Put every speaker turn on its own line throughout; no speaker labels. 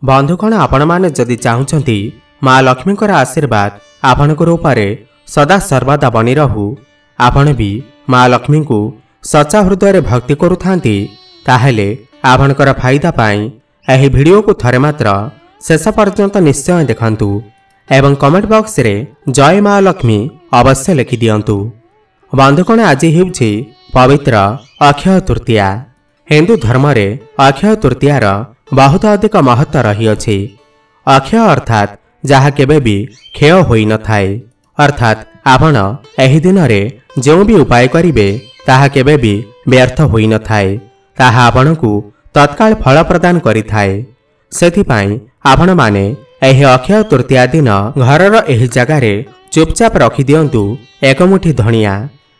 बंधुगण आपण माने जदि चाहूचंती माँ लक्ष्मीकर आशीर्वाद आपणकर उपरे सदा सर्वदा बनी रहू आपण भी माँ लक्ष्मी को सच्चा हृदय भक्ति करुथांती ताहेले आपणकर फायदा पाई एही वीडियो को थरे मात्र शेष पर्यंत निश्चय देखंतु एवं कमेंट बॉक्स रे जय माँ लक्ष्मी अवश्य लिखि दियंतु। बंधुगण आज हेउछि पवित्र अक्षय तृतीया। हिंदू धर्म रे अक्षय तृतीयार बहुत अधिक महत्व रही। अक्षय अर्थात जहा केबे भी क्षय होई न थाए, अर्थात आपण एही दिन रे जो भी उपाय करिवे ताहा केबे भी व्यर्थ होई न थाए, ताहा आपणकु तत्काल फल प्रदान करि थाए। सेथिपाई आपण माने एही अक्षय तृतीया दिन घरर एही जगह रे चुपचाप रखि दियंतु एक मुठी धनिया।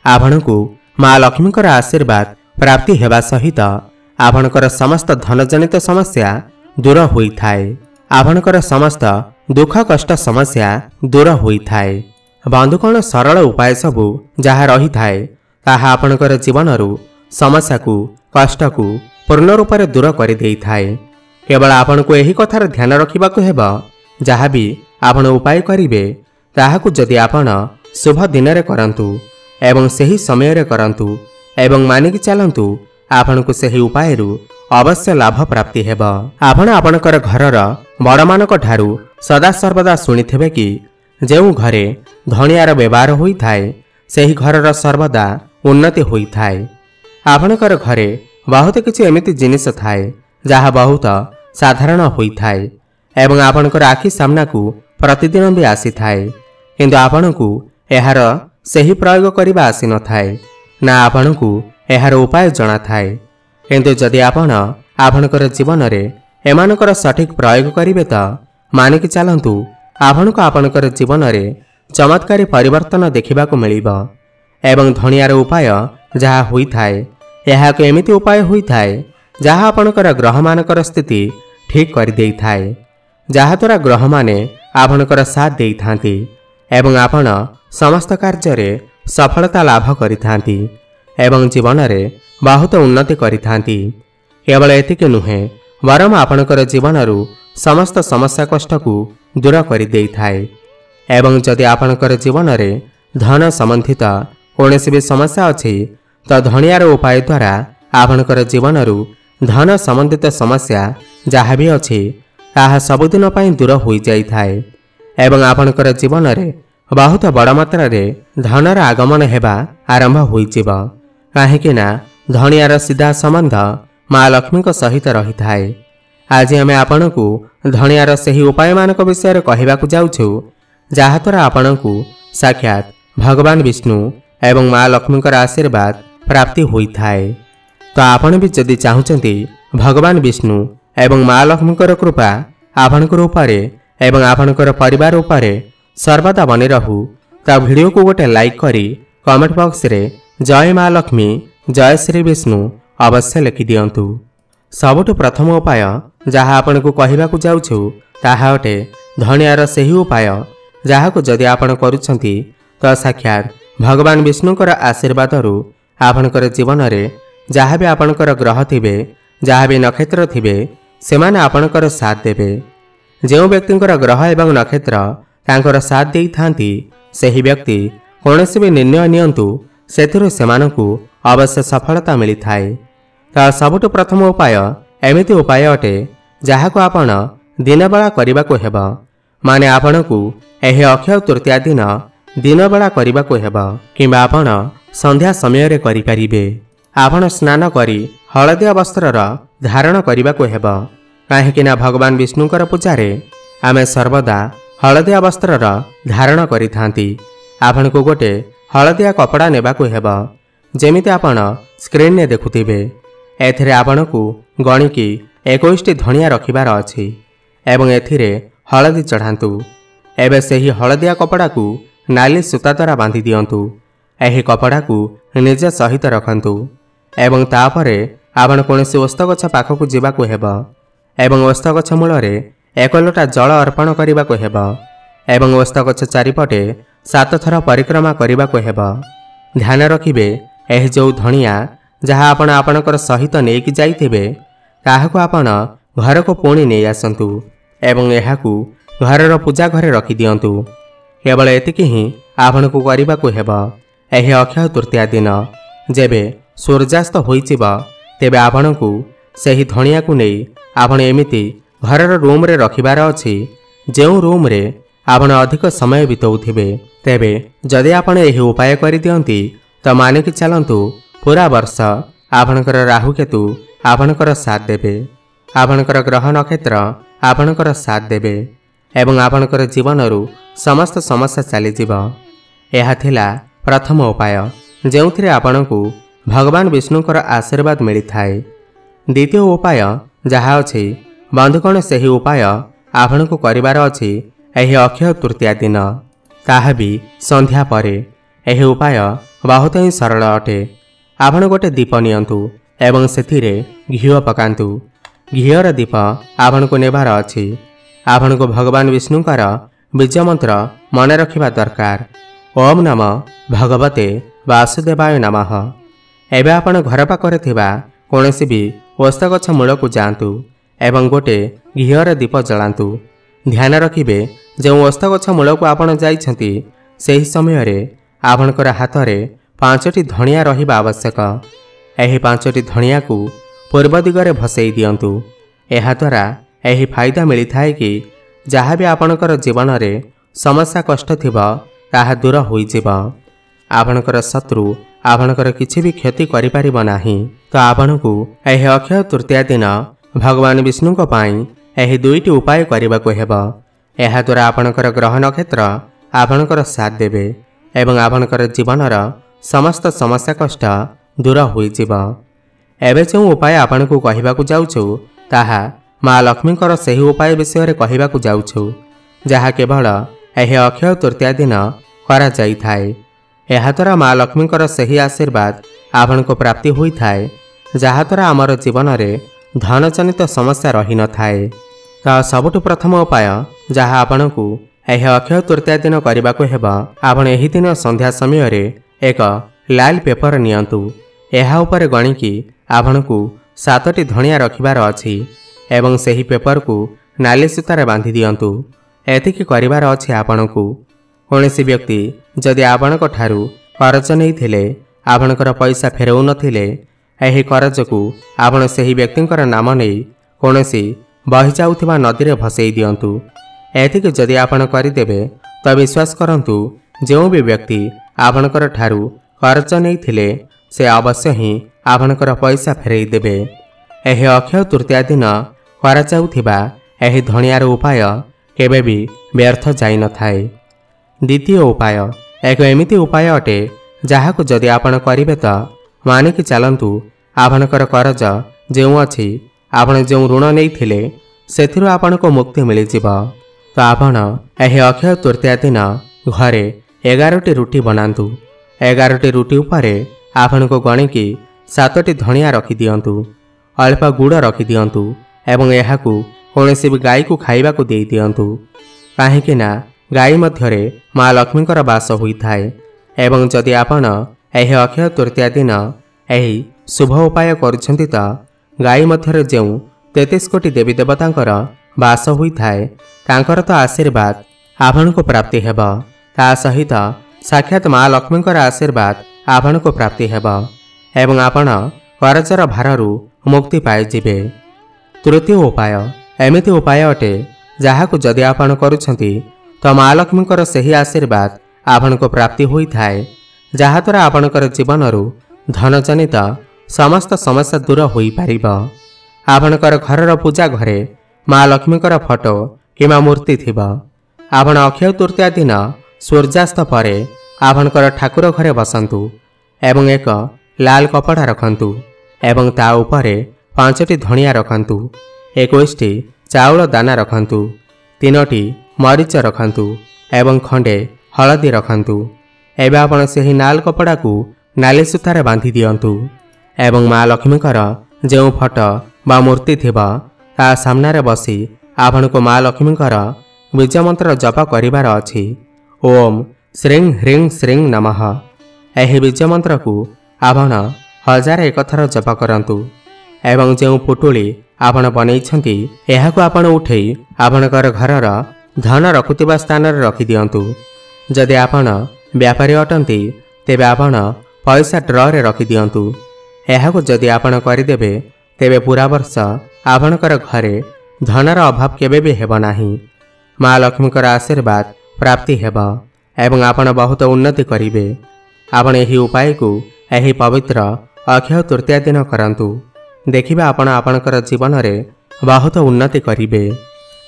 आपणकु माँ लक्ष्मीकर आशीर्वाद प्राप्ति हेबा सहित आपणकर समस्त धनजनित समस्या दूर होई थाए, आपणकर समस्त दुख कष्ट समस्या दूर होई थाए। बंधुगण सरल उपाय सबु जहा रही थाए ताहा आपणकर जीवनरु समस्या को कष्ट को पूर्ण रूप से दूर कर देई थाए। केवल आपनको एही कथार ध्यान रखिबाकु हेबा जहा भी आपण उपाय करिवे ताहाकु जदि आपण शुभ दिन रे करंतु एवं सही समय रे करंतु एवं मानिक चलंतु आपनको सही उपाय रु अवश्य लाभ प्राप्ति हेबा। आपण आपणकर घरर बड़ मानक ठारू सदा सर्वदा शुणिथिबे कि जेउ घरे धनियार व्यवहार होई थाए सही घरर सर्वदा उन्नति होई थाए। आपणकर घरे बहुत किछि एमिति जिनिस थाए जहा बहुत साधारण होई थाए एवं आपणकर आखि सामना को प्रतिदिन भी आसी थाए, किंतु आपणकु एहार सही प्रयोग करिबा आसी न थाए ना आपणकु एहार उपाय जଣା थाए। किंतु जदि आपण आपणकर जीवन रे एमानकर सठिक प्रयोग करिवे त मानिक चलंतु आपणको आपणकर जीवन रे चमत्कारी परिवर्तन देखिबाकु मिलिबो। एवं धनियार उपाय जहा होई थाए एहा को एमिति उपाय होई थाए जहा आपणकर ग्रह मानकर स्थिति ठीक कर देई थाए, जहा द्वारा ग्रह माने आपणकर साथ देई थांती एवं आपण समस्त कार्य रे सफलता लाभ करिथांती एवं जीवन रे बहुत उन्नति करिथांती। केवल एतिके नुहे वरम आपणकर जीवनरु समस्त समस्या कष्ट को दूर कर देई थाए। एवं जदि आपणकर जीवन रे धन संबंधित कोनोसी भी समस्या अछि तो धनियार उपाय द्वारा आपणकर जीवनरु धन संबंधित समस्या जहा भी अछि ताहा सबुदिन पई दूर होई जाई थाए एवं आपणकर जीवन रे बहुत बड़ मात्रा रे धनर आगमन हेबा आरंभ होई जिवो। काहेकि ना धनियार सीधा संबंध माँ लक्ष्मी सहित रही थाए। आज आमे आपणकु धनियार सही उपाय मानक विषय कहबाकु जाउछु जहा द्वारा आपणकु साक्षात भगवान विष्णु एवं माँ लक्ष्मीकर आशीर्वाद प्राप्ति होई थाए। तो आपण भी जदि चाहूचंती भगवान विष्णु एवं माँ लक्ष्मीकर कृपा आपणकर उपरे एवं आपणकर परिवार उपरे सर्वदा बनी रहू तो वीडियो को गोटे लाइक करी कमेंट बॉक्स रे जय माँ लक्ष्मी जय श्री विष्णु अवश्य लिखि दियंतु। सबुठ प्रथम उपाय जहा आपनको कहबाकु जाउछु ताहा अटे धनियार सही उपाय जहाको जदि आपण करूछंती तो साक्षात भगवान विष्णुकर आशीर्वाद रु आपणकर जीवन रे जहा भी आपणकर ग्रह थिबे जहा भी नक्षत्र थिबे सेमाने आपणकर साथ देबे। जो व्यक्तिंकर ग्रह एवं नक्षत्र तांकर साथ देई थांती सही व्यक्ति कोनोसी भी निर्णय नियंतु सेथिरु सेमानकु अवश्य सफलता मिली थाए। तो सबुठ प्रथम उपाय एमिति उपाय अटे जहाको आपण दिन बेला करबाकु हेबा, माने आपणकु एही अक्षय तृतीया दिन दिन बेला करबाकु हेबा किबा आपण संध्या समय रे करि परिबे। आपण स्नान करी हळदिया वस्त्रर धारण करबाकु हेबा, काहेकि ना भगवान विष्णुकर पूजा रे आमे सर्वदा हळदिया वस्त्रर धारण करिथांती। आपणकु गोटे हळदिया कपड़ा नेबाकु हेबा जेमिति आपण स्क्रीन ने देखुथिबे। एथिरे आपणकु गणिकी 21टी धनिया रखिबार अछि एवं एथिरे हळदी चढ़ांतु। एबे सही हळदिया कपड़ा को नाली सूता द्वारा बांधी दियंतु। एही कपड़ा को निज सहित रखंतु एवं तापरे आपण कोनोसी ओस्त गछ पाखकु जिबाकु हेबा एवं ओस्त गछ मूल रे 1 लोटा जल अर्पण करबाकु हेबा एवं ओस्त गछ चारिपटे 7 थर परिक्रमा करबाकु हेबा। ध्यान रखिबे एही जो धनिया जहा आपण आपणकर सहित नेकी जाइथिबे ताहाकु आपण घर को पुणी नहीं आसतु एवं यहाकू घर पूजा घरे रखिदिंतु। केवल एतिकी ही आपण को करने को हेब। यह अक्षय तृतीया दिन जेबे सूर्यास्त होइजिब तेबे आपण को सही धनिया को नहीं आपण एमिति घरर रूम रे रखिबार अछि जो रूम रे आपण अधिक समय बिताउथिबे। तेबे जदि आपण एही उपाय करि दियंती तो मानिक चलंतु पूरा वर्ष आपणकर राहु केतु आपणकर साथ देबे, आपणकर ग्रह नक्षत्र आपणकर साथ देबे एवं आपणकर जीवनरू समस्त समस्या चलीजिब। यह थिला प्रथम उपाय जोंथिरे आपणकू भगवान विष्णुकर आशीर्वाद मिली थाए। द्वितीय उपाय जहा अछि बंधुगण सही उपाय आपण को करिवार अछि एही अक्षय तृतीया दिन, ताहा भी संध्या परे। एही उपाय बहुत ही सरल अटे। आपण गोटे दीप नियंतु एवं सेथिरे घिओ पकांतु। घिओर दीप आपण को नेबार अछि। आपण को भगवान विष्णुकर बीज मंत्र मन रखिबा दरकार। ओम नमः भगवते वासुदेवाय नमः। एबे आपण घर पाखरे थिबा कोनोसी भी ओस्त गछ मूल को जातु एवं गोटे घिओर दीप जलांतु। ध्यान रखिबे जो ओस्त गछ मूल को आपण जाइछंती सेही समय रे आपणकर हाथ रे 5टी धनिया रहिबा आवश्यक। एही 5टी धनिया को पूर्व दिगरे भसई दियंतु। एहा द्वारा एही फायदा मिली थाए कि जहाँ भी आपणकर जीवन रे समस्या कष्ट थिबा ताहा दूर होई जिबा। आपणकर शत्रु आपणकर किछि भी क्षति करि परिबो नाही। तो आपणकू एही अक्षय तृतीया दिन भगवान विष्णुक पाई एही दुईटी उपाय करिबा को हेबा। एहा द्वारा आपणकर ग्रह नक्षत्र आपणकर साथ देबे एवं आपणकर जीवनर समस्त समस्या कष्ट दूर होई जिबा। एबे जो उपाय आपणकू कहिबाकू जाउछु ताहा माँ लक्ष्मीकर सही उपाय विषय कहवाकू जाउछु जहा केवल एही अक्षय तृतीया दिन करा जाई थाए। एहा द्वारा माँ लक्ष्मीकर सही आशीर्वाद आपण को प्राप्ति होई थाए जहा द्वारा आमर जीवन रे धन जनित समस्या रही न थाए। तो सबुठु प्रथम उपाय जहा आपण को एही अक्षय तृतीया दिन करबाकू हेबा। आपण एही दिन संध्या समय रे एक लाल पेपर नियंतु। एहा उपरे गणिकी आपण को 7टी धनिया रखिबार अछि एवं सही पेपर को नाली सूतार बांधि दियंतु। एतिकी करिवार अछि आपणकू। कोनोसी व्यक्ति जदि आपणक ठारू कर्ज नहीं थिले आपणकर पैसा फेरउ नथिले एही कर्ज को आपण सही व्यक्तिंकर नाम नहीं कोनोसी बहि जाउथिबा नदी रे भसई दियंतु। एतिकी जदि आपण करिदेबे तो विश्वास करंतु जो भी व्यक्ति आपणकर ठारू कर्ज नहीं थिले से अवश्य ही आपणकर पैसा फेरई देबे। एही अक्षय तृतीया दिन करा जाउथिबा एही धनियार उपाय केबे भी व्यर्थ जाई न थाए। द्वितीय उपाय एक एमिति उपाय अटे जहाकू जदि आपण करिबे तो मानिक चलंतु आपणकर कर्ज जो अछि आपण जो ऋण नहीं थिले सेथिरु आपण को मुक्ति मिली जिबा। तो आपण एही अक्षय तृतीया दिन घरे 11टी रुटी बनांतु। 11टी रुटी उपरे आपण को गणिकी 7टी धनिया रखि दियंतु, अल्प गुड़ रखि दियंतु एवं एहाकू कोनोसी भी गाई को खाइबा को देई दियंतु। काहेकि ना गाई मध्यरे माँ लक्ष्मीकर वास होई थाए एवं जदि आपण एही अक्षय तृतीया दिन एही शुभ उपाय करुछंती तो गाई मध्यरे जो 33 कोटी देवी देवतांकर वास होई थाए तांकर तो आशीर्वाद आपण को प्राप्ति हेबा। ता सहित साक्षात माँ लक्ष्मीकर आशीर्वाद आपण को प्राप्ति हेबा एवं आपण कर्जर भाररू मुक्ति पाई जिबे। तृतीय उपाय एमिति उपाय अटे जहाकू जदि आपण करुछंती तो माँ लक्ष्मीकर सही आशीर्वाद आपण को प्राप्ति होई थाए जहा द्वारा आपणकर जीवनरू धन जनित समस्त समस्या दूर होई पारिबा। आपणकर घरर पूजा घरे माँ लक्ष्मीकर फोटो किमा मूर्ति थिबा। आपण अक्षय तृतीया दिन सूर्यास्त परे आपणकर ठाकुर घरे बसंतु एवं एक लाल कपड़ा रखंतु एवं ता उपरे 5टी धनिया रखंतु, 21टी चाउल दाना रखंतु, 3टी मरीच रखंतु एवं खंडे हलदी रखंतु। एबे आपण सेही नाल कपड़ा को नाली सूतार बांधि दियंतु एवं माँ लक्ष्मीकर जो फोटो बा मूर्ति थिबा ता सामने रे बसी आपण को माँ लक्ष्मीकर बीज मंत्र जप करिवार अछि। ओम श्रीं ह्रीं श्रीं नमः। एही बीज मंत्र को आपण 1001 थर जप करंतु। एवं जो पुटुली आपण बनैछन्ति एहाकु आपण उठै आपणकर घरर धन रखुथिबा स्थान रे रखि दियंतु। जदि आपण व्यापारी अटंती तेबे आपण पैसा ड्र रे रखि दियंतु। एहाकु जदि आपण करिदेबे तेबे पूरा वर्ष आपणकर घरे धनर अभाव केबे भी हेब नाही। माँ लक्ष्मीकर आशीर्वाद प्राप्ति हेब एवं आपण बहुत उन्नति करिवे। आपण एही उपाय को एही पवित्र अक्षय तृतीया दिन करंतु। देखिबा आपण आपणकर जीवन रे बहुत उन्नति करिवे।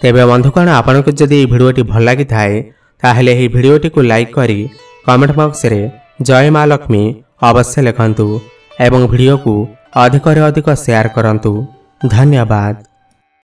तेबे बंधुगण आपनको जदि भिडियोटी भल लागि थाए ताहेले एही भिडियोटी को लाइक करी कमेंट बॉक्स रे जय माँ लक्ष्मी अवश्य लिखंतु एवं भिडियो को अधिक रे अधिक शेयर करंतु। धन्यवाद।